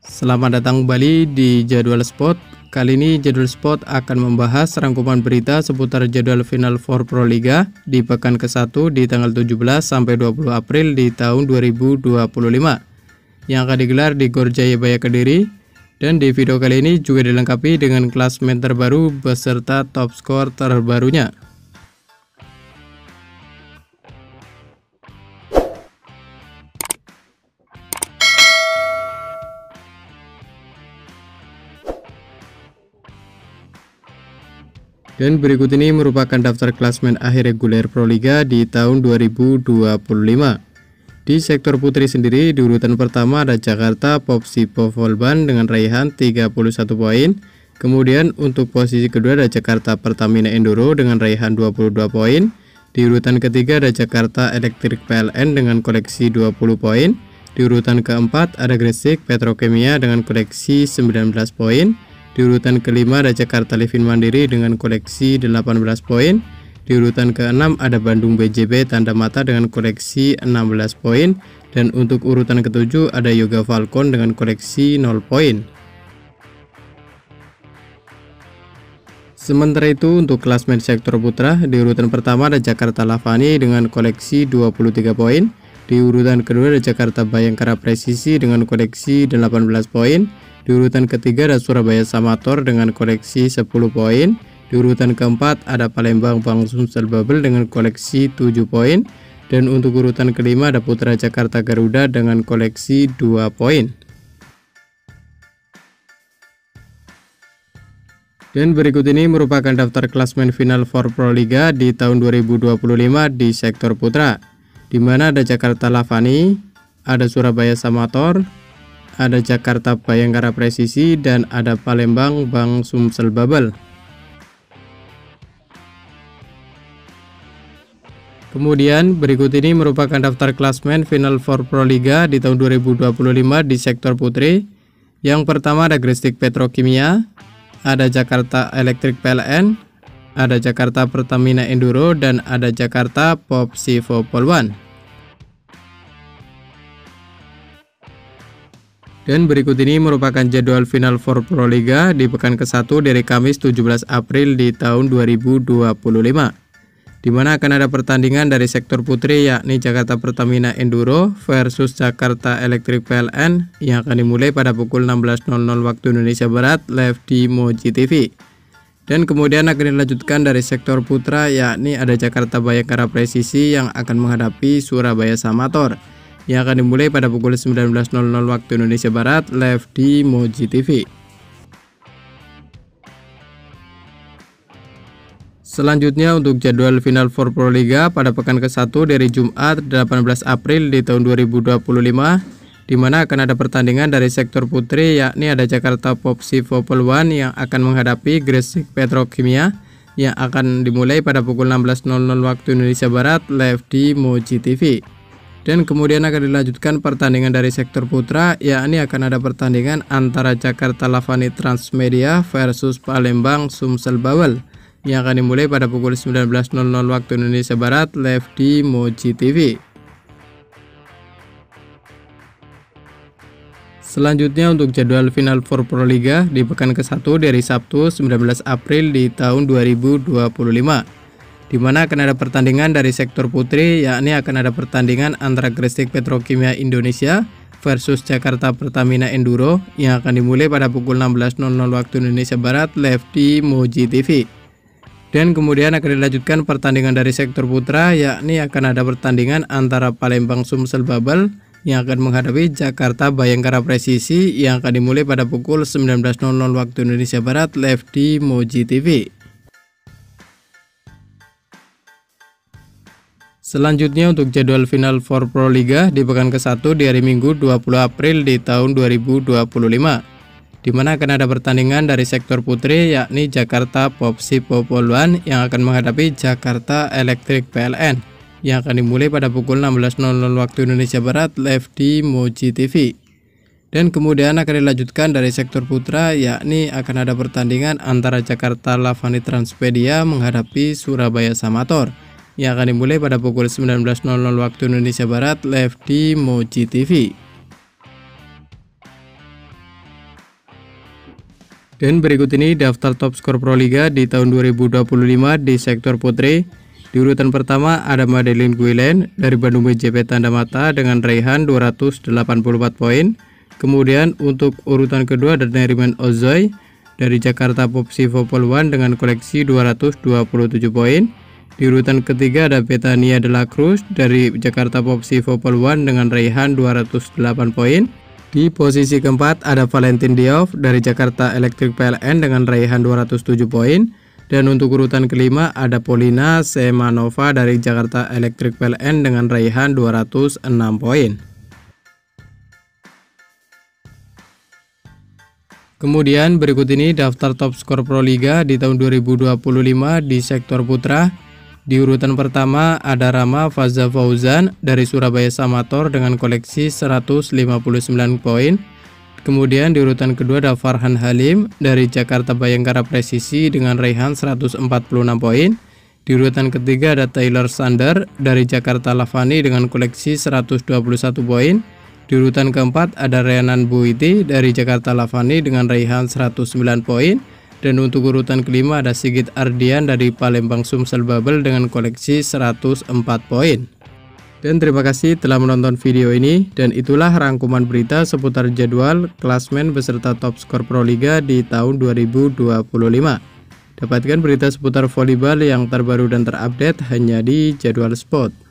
Selamat datang kembali di Jadwal Sport. Kali ini Jadwal Sport akan membahas rangkuman berita seputar jadwal final 4 Pro Liga di pekan ke-1 di tanggal 17 sampai 20 April di tahun 2025 yang akan digelar di Gor Jayabaya Kediri. Dan di video kali ini juga dilengkapi dengan klasemen terbaru beserta top skor terbarunya. Dan berikut ini merupakan daftar klasemen akhir reguler Pro Liga di tahun 2025. Di sektor putri sendiri, di urutan pertama ada Jakarta Popsipo Volban dengan raihan 31 poin. Kemudian untuk posisi kedua ada Jakarta Pertamina Enduro dengan raihan 22 poin. Di urutan ketiga ada Jakarta Electric PLN dengan koleksi 20 poin. Di urutan keempat ada Gresik Petrokimia dengan koleksi 19 poin. Di urutan kelima ada Jakarta Livin Mandiri dengan koleksi 18 poin. Di urutan keenam ada Bandung BJB Tanda Mata dengan koleksi 16 poin. Dan untuk urutan ketujuh ada Yoga Falcon dengan koleksi 0 poin. Sementara itu untuk klasmen sektor putra, di urutan pertama ada Jakarta Lavani dengan koleksi 23 poin. Di urutan kedua ada Jakarta Bayangkara Presisi dengan koleksi 18 poin. Di urutan ketiga ada Surabaya Samator dengan koleksi 10 poin. Di urutan keempat ada Palembang Bang Sumsel Babel dengan koleksi 7 poin. Dan untuk urutan kelima ada Putra Jakarta Garuda dengan koleksi 2 poin. Dan berikut ini merupakan daftar klasemen final 4 Pro Liga di tahun 2025 di sektor putra, di mana ada Jakarta Lavani, ada Surabaya Samator, ada Jakarta Bayangkara Presisi, dan ada Palembang Bang Sumsel Babel. Kemudian berikut ini merupakan daftar klasemen final 4 Pro Liga di tahun 2025 di sektor putri. Yang pertama ada Gresik Petrokimia, ada Jakarta Electric PLN, ada Jakarta Pertamina Enduro, dan ada Jakarta Popsipo Volban. Dan berikut ini merupakan jadwal final 4 Pro Liga di pekan ke-1 dari Kamis 17 April di tahun 2025, di mana akan ada pertandingan dari sektor putri yakni Jakarta Pertamina Enduro versus Jakarta Electric PLN yang akan dimulai pada pukul 16.00 waktu Indonesia Barat live di Moji TV. Dan kemudian akan dilanjutkan dari sektor putra yakni ada Jakarta Bayangkara Presisi yang akan menghadapi Surabaya Samator yang akan dimulai pada pukul 19.00 waktu Indonesia Barat live di Moji TV. Selanjutnya untuk jadwal final 4 Pro Liga pada pekan ke-1 dari Jumat 18 April di tahun 2025, di mana akan ada pertandingan dari sektor putri yakni ada Jakarta Popsipo Volban yang akan menghadapi Gresik Petrokimia yang akan dimulai pada pukul 16.00 waktu Indonesia Barat live di Moji TV. Dan kemudian akan dilanjutkan pertandingan dari sektor putra yakni akan ada pertandingan antara Jakarta Lavani Transmedia versus Palembang Sumsel Babel yang akan dimulai pada pukul 19.00 waktu Indonesia Barat live di Moji TV. Selanjutnya untuk jadwal final 4 Pro Liga di pekan ke-1 dari Sabtu 19 April di tahun 2025, di mana akan ada pertandingan dari sektor putri yakni akan ada pertandingan antara Gresik Petrokimia Indonesia versus Jakarta Pertamina Enduro yang akan dimulai pada pukul 16.00 waktu Indonesia Barat live di Moji TV. Dan kemudian akan dilanjutkan pertandingan dari sektor putra yakni akan ada pertandingan antara Palembang Sumsel Babel yang akan menghadapi Jakarta Bayangkara Presisi yang akan dimulai pada pukul 19.00 waktu Indonesia Barat live di Moji TV. Selanjutnya untuk jadwal final 4 Pro Liga di pekan ke-1 di hari Minggu 20 April di tahun 2025, di mana akan ada pertandingan dari sektor putri yakni Jakarta Popsipo Volban yang akan menghadapi Jakarta Electric PLN yang akan dimulai pada pukul 16.00 waktu Indonesia Barat live di Moji TV. Dan kemudian akan dilanjutkan dari sektor putra yakni akan ada pertandingan antara Jakarta Lavani Transmedia menghadapi Surabaya Samator yang akan dimulai pada pukul 19.00 waktu Indonesia Barat live di Moji TV. Dan berikut ini daftar top skor Proliga di tahun 2025 di sektor putri. Di urutan pertama ada Madeline Guilen dari Bandung BJP Tanda Mata dengan raihan 284 poin. Kemudian untuk urutan kedua ada Neriman Ozoy dari Jakarta Popsi Popol One dengan koleksi 227 poin. Di urutan ketiga ada Betania de la Cruz dari Jakarta Popsi Popol One dengan raihan 208 poin. Di posisi keempat ada Valentin Diop dari Jakarta Electric PLN dengan raihan 207 poin. Dan untuk urutan kelima ada Polina Semanova dari Jakarta Electric PLN dengan raihan 206 poin. Kemudian berikut ini daftar top skor Proliga di tahun 2025 di sektor putra. Di urutan pertama ada Rama Faza Fauzan dari Surabaya Samator dengan koleksi 159 poin. Kemudian di urutan kedua ada Farhan Halim dari Jakarta Bayangkara Presisi dengan raihan 146 poin. Di urutan ketiga ada Taylor Sander dari Jakarta Lavani dengan koleksi 121 poin. Di urutan keempat ada Rhiannon Buiti dari Jakarta Lavani dengan raihan 109 poin. Dan untuk urutan kelima ada Sigit Ardian dari Palembang Sumsel Babel dengan koleksi 104 poin. Dan terima kasih telah menonton video ini, dan itulah rangkuman berita seputar jadwal, klasmen beserta top skor Proliga di tahun 2025. Dapatkan berita seputar volleyball yang terbaru dan terupdate hanya di Jadwal Sport.